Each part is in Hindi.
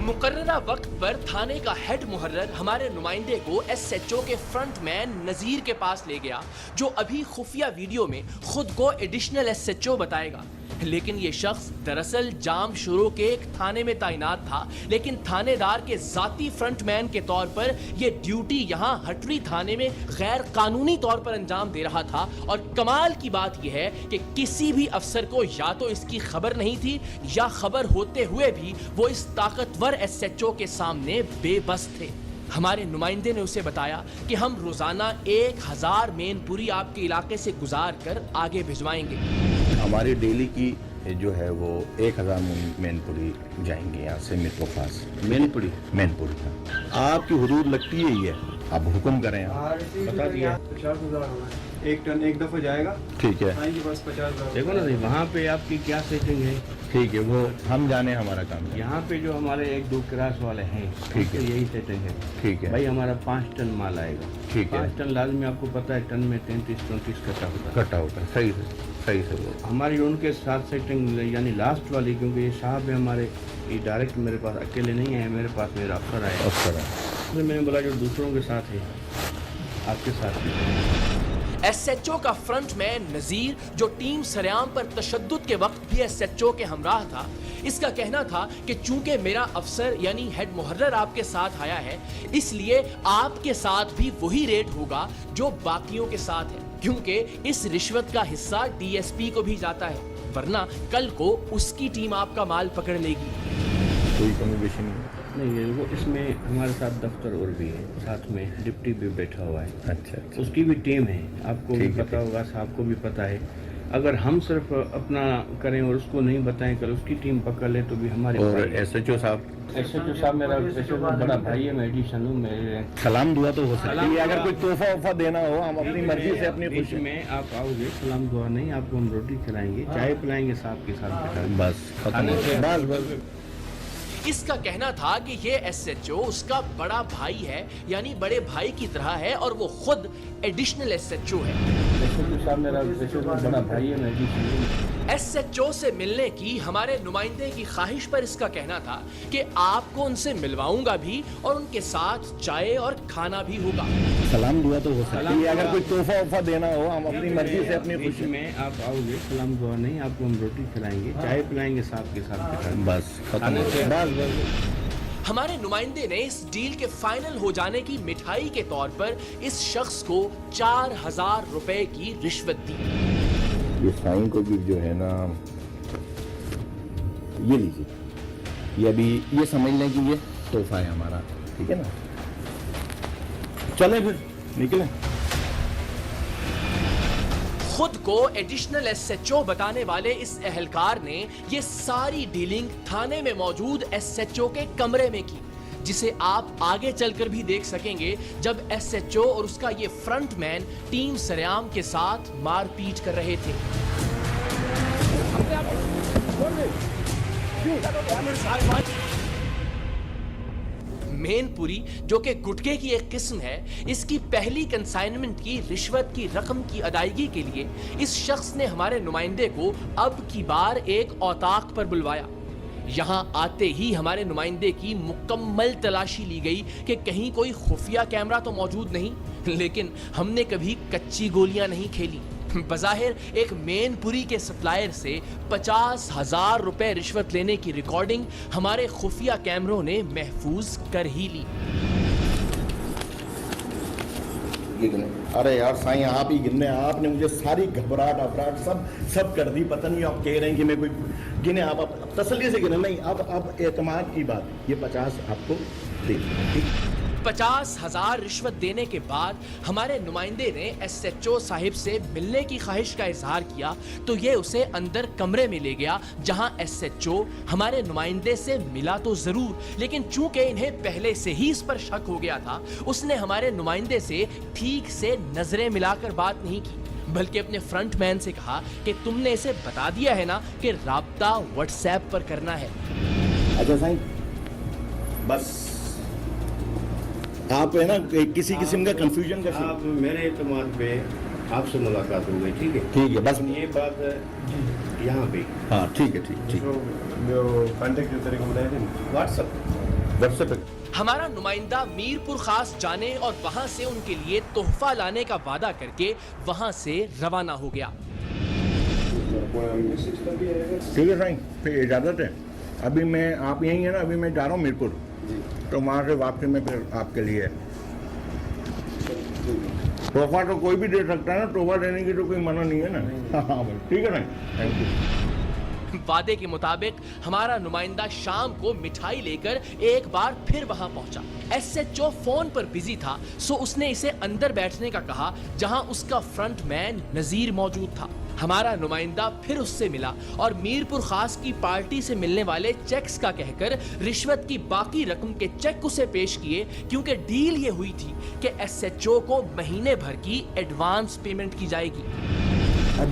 मुकर्ररा वक्त पर थाने का हेड मुहर्रर हमारे नुमाइंदे को एसएचओ के फ्रंटमैन नजीर के पास ले गया, जो अभी खुफिया वीडियो में खुद को एडिशनल एसएचओ बताएगा। लेकिन ये शख्स दरअसल जाम शुरू के एक थाने में तैनात था, लेकिन थानेदार के जाती फ्रंटमैन के तौर पर यह ड्यूटी यहां हटरी थाने में गैर कानूनी तौर पर अंजाम दे रहा था। और कमाल की बात यह है कि किसी भी अफसर को या तो इसकी खबर नहीं थी, या खबर होते हुए भी वो इस ताकतवर एसएचओ के सामने बेबस थे। हमारे नुमाइंदे ने उसे बताया कि हम रोजाना 1000 मेनपुरी आपके इलाके से गुजार कर आगे भिजवाएंगे। हमारी डेली की जो है वो 1000 मैनपुरी जाएंगे यहाँ से मेरे पास। मैनपुरी का आपकी हुदूद लगती है ही है, आप हुक्म करें। बता दिया 50,000 एक टन एक दफा जाएगा। ठीक है, आएंगे बस 50,000। देखो ना वहाँ पे आपकी क्या सेटिंग है। ठीक है, वो हम जाने हमारा काम है। यहाँ पे जो हमारे 1-2 क्रास वाले हैं, ठीक है, यही सेटिंग है। ठीक है भाई, हमारा 5 टन माल आएगा। ठीक है, 5 टन लाजमी, आपको पता है टन में 33-34 कट्टा होता है। सही से हमारी उनके साथ सेटिंग यानी लास्ट वाली, क्योंकि ये साहब है हमारे, ये डायरेक्ट मेरे पास अकेले नहीं है, मेरे पास मेरा अफसर आया। तो मैंने बोला जो दूसरों के साथ है आपके साथ है। एसएचओ का फ्रंटमैन नजीर, जो टीम सरेआम पर तशद्दुद के वक्त भी एसएचओ के हमराह था, इसका कहना था कि चूंकि मेरा अफसर यानी हेड मुहर्रर आपके साथ आया है, इसलिए आपके साथ भी वही रेट होगा जो बाकियों के साथ है, क्योंकि इस रिश्वत का हिस्सा डीएसपी को भी जाता है, वरना कल को उसकी टीम आपका माल पकड़ लेगी। कोई कमी बेशी नहीं। वो इसमें हमारे साथ दफ्तर और भी है, साथ में डिप्टी भी बैठा हुआ है। अच्छा। उसकी भी टीम है, आपको भी पता होगा, साहब को भी पता है। अगर हम सिर्फ अपना करें और उसको नहीं बताएं, कल उसकी टीम पकड़ ले तो भी हमारे। और एसएचओ साहब मेरा बड़ा भाई है, मैं एडिशन हूँ। मेरे सलाम दुआ तो हो सकती है, अगर कोई तोहफा वोफा देना हो हम अपनी मर्जी से अपनी खुशी में आप आओगे, सलाम दुआ नहीं, आपको हम रोटी खिलाएंगे, चाय पिलाएंगे साहब के साथ। बस इसका कहना था कि ये एसएचओ उसका बड़ा भाई है, यानी बड़े भाई की तरह है, और वो खुद एडिशनल एसएचओ है। मेरा बड़ा भाई है, मैं एडिशन। एसएचओ से मिलने की हमारे नुमाइंदे की ख्वाहिश पर इसका कहना था कि आपको उनसे मिलवाऊंगा भी, और उनके साथ चाय और खाना भी होगा। सलाम दुआ तो हो सकती है, अगर कोई तोहफा वोफा देना हो हम अपनी मर्जी से अपनी खुशी में आप आओगे, सलाम दुआ नहीं, आपको हम रोटी खिलाएंगे, चाय पिलाएंगे साहब के साथ। बस हमारे नुमाइंदे ने इस डील के फाइनल हो जाने की मिठाई के तौर पर इस शख्स को 4000 रुपए की रिश्वत दी। ये साईं को भी जो है ना, ये लीजिए, ये अभी ये समझ लें कि ये तोहफा है हमारा, ठीक है ना। चले फिर निकलें। खुद को एडिशनल एसएचओ बताने वाले इस एहलकार ने ये सारी डीलिंग थाने में मौजूद एसएचओ के कमरे में की, जिसे आप आगे चलकर भी देख सकेंगे जब एसएचओ और उसका ये फ्रंटमैन टीम सरेआम के साथ मारपीट कर रहे थे। मेनपुरी, जो कि गुटके की एक किस्म है, इसकी पहली कंसाइनमेंट की रिश्वत की रकम की अदायगी के लिए इस शख्स ने हमारे नुमाइंदे को अब की बार एक औताक पर बुलवाया। यहां आते ही हमारे नुमाइंदे की मुकम्मल तलाशी ली गई कि कहीं कोई खुफिया कैमरा तो मौजूद नहीं, लेकिन हमने कभी कच्ची गोलियां नहीं खेली। बज़ाहिर एक मेनपुरी के सप्लायर से 50,000 रुपए रिश्वत लेने की रिकॉर्डिंग हमारे खुफिया कैमरों ने महफूज कर ही ली। अरे यार साईं, आप ही गिनने, आपने मुझे सारी घबराहट सब कर दी। पता नहीं आप कह रहे हैं कि मैं कोई गिने, आप तसल्ली से गिने। नहीं, अब एतमाद की बात, ये 50 आपको देखिए। 50,000 रिश्वत देने के बाद हमारे नुमाइंदे ने एसएचओ साहिब से मिलने की ख्वाहिश का इजहार किया, तो ये उसे अंदर कमरे में ले गया, जहां एसएचओ हमारे नुमाइंदे से मिला तो जरूर, लेकिन चूंकि इन्हें पहले से ही इस पर शक हो गया था, उसने हमारे नुमाइंदे से ठीक से नजरें मिलाकर बात नहीं की, बल्कि अपने फ्रंटमैन से कहा कि तुमने इसे बता दिया है ना कि राब्ता व्हाट्सएप पर करना है। अच्छा साईं, बस आप है ना किसी किस्म का कंफ्यूजन का, आप मेरे एतमाद पे आपसे मुलाकात हो गई, ठीक है। ठीक है, बस ये बात यहाँ पे। हाँ ठीक है, ठीक। जो कॉन्टेक्ट जो तरीके बताए थे व्हाट्सएप व्हाट्सएप पे। हमारा नुमाइंदा मीरपुर खास जाने और वहां से उनके लिए तोहफा लाने का वादा करके वहां से रवाना हो गया। ठीक है साईं, फिर इजाज़त है। अभी मैं, आप यहीं है ना, अभी मैं जा रहा हूँ मीरपुर, तो वहाँ से वापसी में फिर आपके लिए तोहफा तो कोई भी दे सकता है ना, तोहफा देने की तो कोई मना नहीं है ना। हाँ भाई, ठीक है ना, थैंक यू। वादे के मुताबिक हमारा नुमाइंदा शाम को मिठाई लेकर एक बार फिर वहां पहुंचा। एसएचओ फोन पर बिजी था, सो उसने इसे अंदर बैठने का कहा जहां उसका फ्रंटमैन नजीर मौजूद था। हमारा नुमाइंदा फिर उससे मिला और मीरपुर खास की पार्टी से मिलने वाले चेक्स का कहकर रिश्वत की बाकी रकम के चेक उसे पेश किए, क्योंकि डील ये हुई थी कि एसएचओ को महीने भर की एडवांस पेमेंट की जाएगी। अब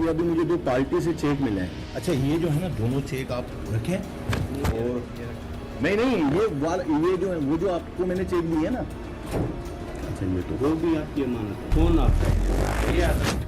ये अभी मुझे दो पार्टी से चेक मिले हैं। अच्छा, ये जो है ना, दोनों चेक आप रखें, और नहीं ये जो है, वो जो आपको मैंने चेक दिए है ना, अच्छा ये तो वो भी आपकी अमानत है। फोन आपका।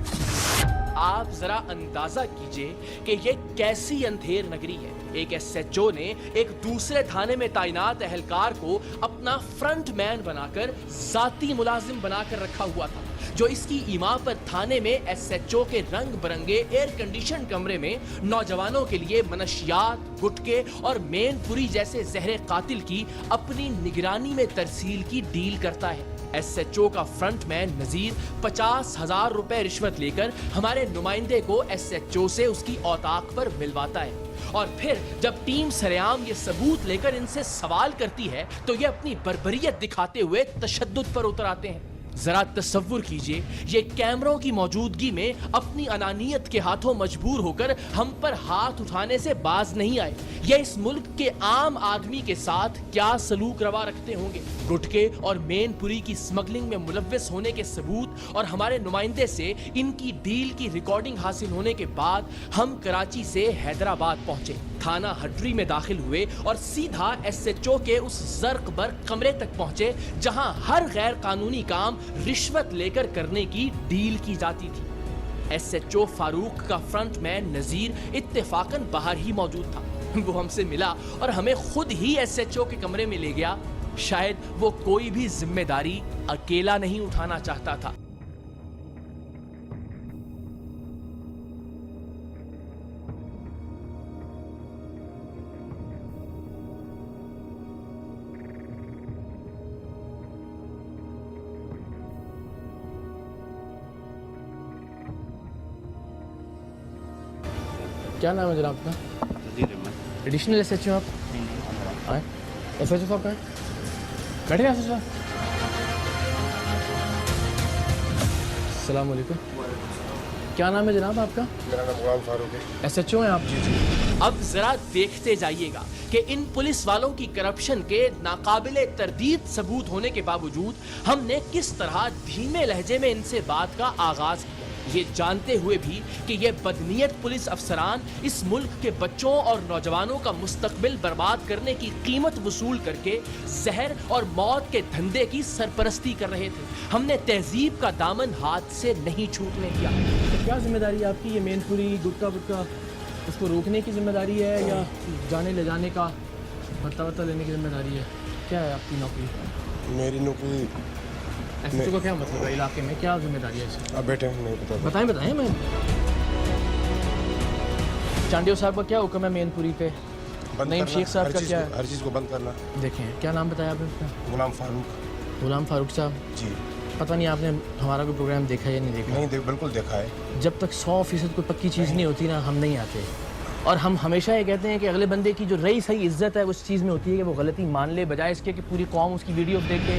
आप जरा अंदाजा कीजिए कि ये कैसी अंधेर नगरी है। एक एसएचओ ने एक दूसरे थाने में तैनात एहलकार को अपना फ्रंटमैन बनाकर जाती मुलाजिम बनाकर रखा हुआ था, जो इसकी ईमा पर थाने में एसएचओ के रंग बिरंगे एयर कंडीशन कमरे में नौजवानों के लिए मनशियात, गुटके और मेनपुरी जैसे जहरे कातिल की अपनी निगरानी में तरसील की डील करता है। एसएचओ का फ्रंटमैन नजीर 50,000 रुपए रिश्वत लेकर हमारे नुमाइंदे को एसएचओ से उसकी औताक पर मिलवाता है, और फिर जब टीम सरेआम ये सबूत लेकर इनसे सवाल करती है तो ये अपनी बर्बरियत दिखाते हुए तशद्दुद पर उतर आते हैं। जरा तसव्वुर कीजिए, ये कैमरों की मौजूदगी में अपनी अनानियत के हाथों मजबूर होकर हम पर हाथ उठाने से बाज नहीं आए। ये इस मुल्क के आम आदमी के साथ क्या सलूक रवा रखते होंगे। गुटके और मेनपुरी की स्मगलिंग में मुलव्वस होने के सबूत और हमारे नुमाइंदे से इनकी डील की रिकॉर्डिंग हासिल होने के बाद हम कराची से हैदराबाद पहुंचे, थाना हड्री में दाखिल हुए और सीधा एसएचओ के उस ज़र्क बर्क कमरे तक पहुंचे जहां हर गैर कानूनी काम रिश्वत लेकर करने की डील की जाती थी। एसएचओ फारूक का फ्रंटमैन नजीर इत्तेफाकन बाहर ही मौजूद था। वो हमसे मिला और हमें खुद ही एसएचओ के कमरे में ले गया। शायद वो कोई भी जिम्मेदारी अकेला नहीं उठाना चाहता था। क्या नाम है जनाब आपका? एडिशनल एसएचओ आप? आए एसएचओ साहब कहाँ हैं? बैठे हैं एसएचओ साहब? अस्सलाम वालेकुम। क्या नाम है जनाब आपका? मेरा नाम गुलाम फारूक है। एसएचओ हैं आप? जी। अब जरा देखते जाइएगा कि इन पुलिस वालों की करप्शन के नाकाबिले तरदीद सबूत होने के बावजूद हमने किस तरह धीमे लहजे में इनसे बात का आगाज किया, ये जानते हुए भी कि ये बदनीयत पुलिस अफसरान इस मुल्क के बच्चों और नौजवानों का मुस्तकबिल बर्बाद करने की कीमत वसूल करके जहर और मौत के धंधे की सरपरस्ती कर रहे थे। हमने तहजीब का दामन हाथ से नहीं छूटने दिया। तो क्या जिम्मेदारी है आपकी? ये मेनपुरी गुटका बुटका उसको रोकने की जिम्मेदारी है या जाने ले जाने का भत्ता लेने की जिम्मेदारी है? क्या है आपकी नौकरी? मेरी नौकरी एसएचओ का क्या मतलब है इलाके में, क्या जिम्मेदारी है इसकी? अब बेटे नहीं पता। बताएं मैं। चांडियो साहब का क्या हुक्म है मेनपुरी पे? नईम शेख साहब का क्या है? हर चीज़ को बंद करना। देखें, क्या नाम बताया आपने उसका? गुलाम फारूक। गुलाम फारूक साहब जी। पता नहीं आपने हमारा कोई प्रोग्राम देखा या नहीं देखा? नहीं बिल्कुल देखा है। जब तक 100% कोई पक्की चीज़ नहीं होती ना, हम नहीं आते। और हम हमेशा ये कहते हैं कि अगले बंदे की जो रही सही इज्जत है उस चीज़ में होती है कि वो गलती मान ले, बजाय इसके कि पूरी कौम उसकी वीडियो देखे।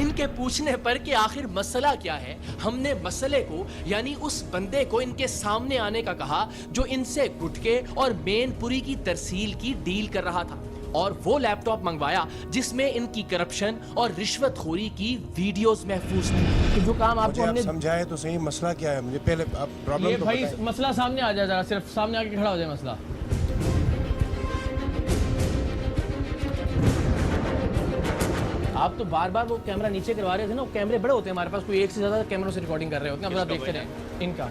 इनके पूछने पर कि आखिर मसला क्या है, हमने मसले को यानी उस बंदे को इनके सामने आने का कहा जो इनसे गुटके और मेनपुरी की तरसील की डील कर रहा था, और वो लैपटॉप मंगवाया जिसमें इनकी करप्शन और रिश्वतखोरी की वीडियोस महफूज थी। कि जो काम आपको हमने समझाए तो सही, मसला क्या है मुझे पहले आप प्रॉब्लम ये तो भाई बताएं। मसला सामने आ जाए, जरा सिर्फ सामने आके खड़ा हो जाए मसला। आप तो बार बार वो कैमरा नीचे करवा रहे थे ना, वो कैमरे बड़े होते हैं हमारे पास, कोई एक से ज़्यादा कैमरों से रिकॉर्डिंग कर रहे होते हैं, आप जरा देखते रहे इनका।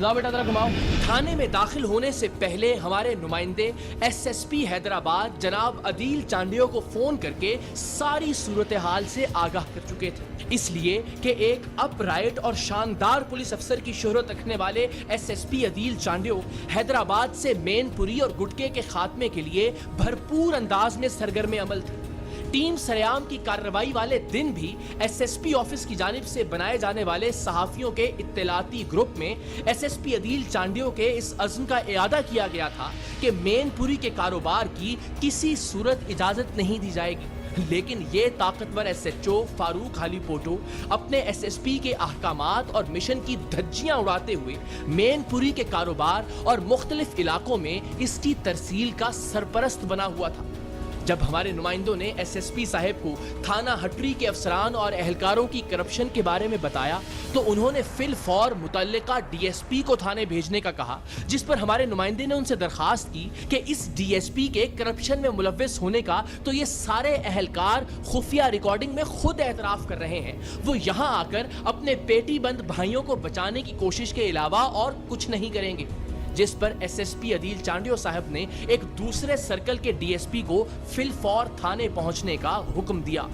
लाओ बेटा जरा घुमाओ। थाने में दाखिल होने से पहले हमारे नुमाइंदे एसएसपी हैदराबाद जनाब अदील चांडियो को फोन करके सारी सूरत हाल से आगाह कर चुके थे, इसलिए कि एक अपराइट और शानदार पुलिस अफसर की शोहरत रखने वाले एसएसपी अदील चांडियो हैदराबाद से मेनपुरी और गुटके के खात्मे के लिए भरपूर अंदाज में सरगर्म अमल थे। टीम सरेआम की कार्रवाई वाले दिन भी एसएसपी ऑफिस की जानिब से बनाए जाने वाले सहाफियों के इत्तलाती ग्रुप में एसएसपी अदील चांडियो के इस अज़्म का इरादा किया गया था कि मेनपुरी के कारोबार की किसी सूरत इजाजत नहीं दी जाएगी। लेकिन ये ताकतवर एसएचओ फारूक हाली पोटो अपने एसएसपी के अहकामात और मिशन की धज्जियां उड़ाते हुए मेनपुरी के कारोबार और मुख्तलिफ इलाकों में इसकी तरसील का सरपरस्त बना हुआ था। जब हमारे नुमाइंदों ने एसएसपी साहब को थाना हटरी के अफसरान और एहलकारों की करप्शन के बारे में बताया तो उन्होंने फिल फौर मुतल्लिका डीएसपी को थाने भेजने का कहा, जिस पर हमारे नुमाइंदे ने उनसे दरखास्त की कि इस डीएसपी के करप्शन में मुलव्विस होने का तो ये सारे एहलकार खुफिया रिकॉर्डिंग में खुद एतराफ कर रहे हैं। वो यहाँ आकर अपने पेटी बंद भाइयों को बचाने की कोशिश के अलावा और कुछ नहीं करेंगे। जिस पर एसएसपी अदील चांडियो साहब ने एक दूसरे सर्कल के डीएसपी को फिल फौर थाने पहुंचने का हुक्म दिया।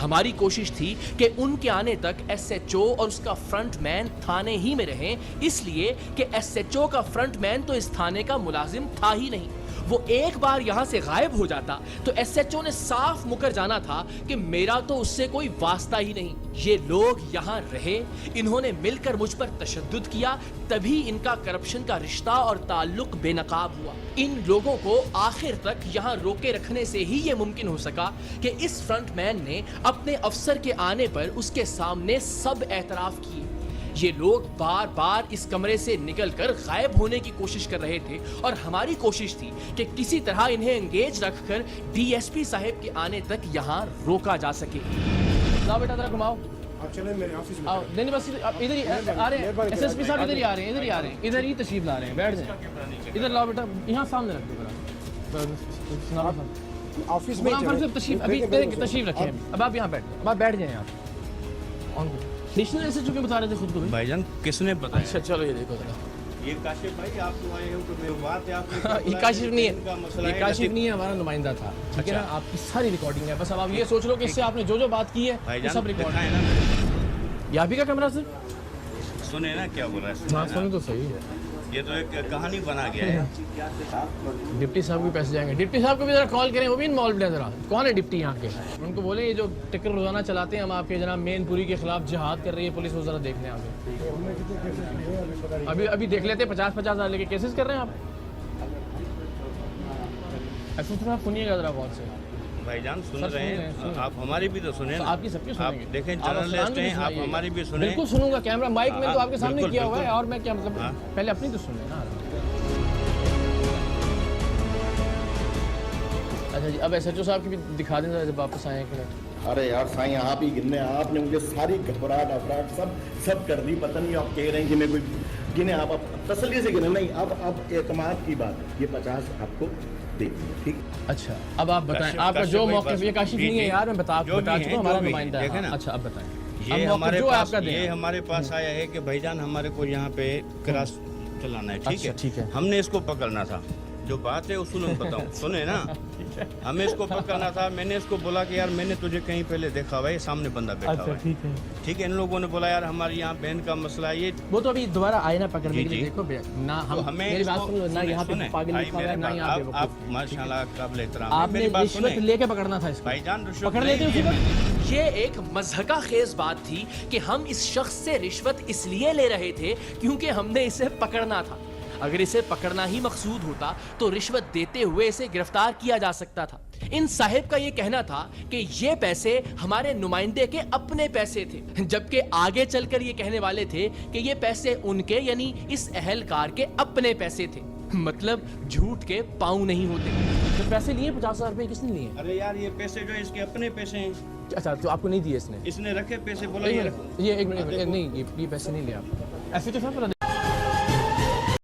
हमारी कोशिश थी कि उनके आने तक एसएचओ और उसका फ्रंटमैन थाने ही में रहें, इसलिए कि एसएचओ का फ्रंटमैन तो इस थाने का मुलाजिम था ही नहीं। वो एक बार यहां से गायब हो जाता तो एसएचओ ने साफ मुकर जाना था कि मेरा तो उससे कोई वास्ता ही नहीं। ये लोग यहां रहे, इन्होंने मिलकर मुझ पर तशद्दुद किया, तभी इनका करप्शन का रिश्ता और ताल्लुक बेनकाब हुआ। इन लोगों को आखिर तक यहां रोके रखने से ही ये मुमकिन हो सका कि इस फ्रंटमैन ने अपने अफसर के आने पर उसके सामने सब एतराफ किए। ये लोग बार बार इस कमरे से निकलकर गायब होने की कोशिश कर रहे थे और हमारी कोशिश थी कि किसी तरह इन्हें एंगेज रखकर डीएसपी साहब के आने तक यहाँ रोका जा सके। लाओ बेटा जरा घुमाओ। आप चलें मेरे ऑफिस में। आओ, नहीं बस आप इधर ही आ रहे हैं। एसएसपी साहब इधर ही आ रहे हैं, इधर ही आ रहे हैं, इधर ही तशरीफ ला रहे हैं। बैठ जाए, इधर लाओ बेटा, यहाँ सामने रख दो जरा। ऑफिस में तशरीफ अभी तशरीफ रखें। अब आप यहाँ बैठ, अब आप बैठ जाए यहाँ। नेशनल एसएचओ क्यों बता रहे थे खुद को? भाईजान किसने बताया? अच्छा चलो ये देखो जरा। ये काशिफ भाई आप तो आए हो तो मेरी बात है आपने ये काशिफ नहीं इनका है, मसला ये काशिफ नहीं है, हमारा नुमाइंदा था। ठीक है ना, आपकी सारी रिकॉर्डिंग है। बस अब आप ये सोच लो कि इससे आपने जो जो बात की है वो सब रिकॉर्ड है ना। ये आप ही का कैमरा सर? सुने ना क्या बोल रहा है? हाँ सुनो तो सही है। ये तो एक कहानी बना गया है। डिप्टी साहब के पैसे जाएंगे। डिप्टी साहब को भी जरा कॉल करें, वो भी इन्वॉल्व है जरा। कौन है डिप्टी यहाँ के? उनको बोले ये जो टिकर रोजाना चलाते हैं हम आपके जनाब मेनपुरी के खिलाफ जिहाद कर रही है पुलिस, वो जरा देख लें आगे। अभी देख लेते हैं। 50-50 हज़ार लेके केसेस कर रहे हैं आप। ऐसा थोड़ा सुनिएगा जरा बहुत से। भाईजान सुन रहे हैं आप, हमारी भी तो सुने तो ना। आपकी सबकी सुनेंगे। आप देखें जर्नलिस्ट हैं, आप हमारी भी सुने। बिल्कुल सुनूंगा। कैमरा माइक में तो आपके सामने किया हुआ है और मैं क्या मतलब पहले अपनी तो सुन लेना। अच्छा जी, अब एसएचओ साहब की भी दिखा दें जब वापस आए कि अरे यार साईं, आप ही गिनने, आपने मुझे सारी घबराहट अफराहट सब कर दी। पता नहीं आप कह रहे हैं कि मैं कोई गिने, आप तसल्ली से गिने नहीं। अब एतमाद की बात, ये 50 आपको दे, ठीक। अच्छा अब आप बताएं आपका जो मौक़िफ़। ये काशिफ नहीं है यार, मैं बता चुका हूँ, हमारा नुमाइंदा है। अच्छा अब बताएं। ये हमारे पास आया है कि भाईजान हमारे को यहाँ पे क्रॉस चलाना है, ठीक है। हमने इसको पकड़ना था। जो बात है उसूल में बताऊं, सुने ना, हमें इसको पकड़ना था। मैंने इसको बोला कि यार मैंने तुझे कहीं पहले देखा हुआ है, सामने बंदा बैठा हुआ है। ठीक है। इन लोगों ने बोला यार हमारे यहाँ बहन का मसला है। ये वो तो अभी दोबारा आए ना पकड़ने के लिए। देखो ना हम हमें मेरी बात सुनो ना, यहाँ पे पागल लिखा हुआ है ना, यहाँ पे आप माशाल्लाह काबिल एहतराम। आपने रिश्वत लेके पकड़ना था इसको। भाईजान रिश्वत पकड़ लेते उसी वक्त। ये एक मज़हका खेज बात थी कि हम इस शख्स से रिश्वत इसलिए ले रहे थे क्योंकि हमने इसे पकड़ना था। अगर इसे पकड़ना ही मकसूद होता तो रिश्वत देते हुए इसे गिरफ्तार किया जा सकता था। इन साहिब का ये कहना था कि ये पैसे हमारे नुमाइंदे के अपने पैसे थे, जबकि आगे चलकर ये कहने वाले थे कि ये पैसे उनके यानी इस अहलकार के अपने पैसे थे। मतलब झूठ के पाँव नहीं होते। तो पैसे लिए 50,000 रुपए किसने लिए? अरे यार ये पैसे जो है इसके अपने पैसे हैं। अच्छा तो आपको नहीं दिए इसने? इसने रखे पैसे, बोला ये एक मिनट नहीं, ये पैसे नहीं लिए आप। ऐसे तो सब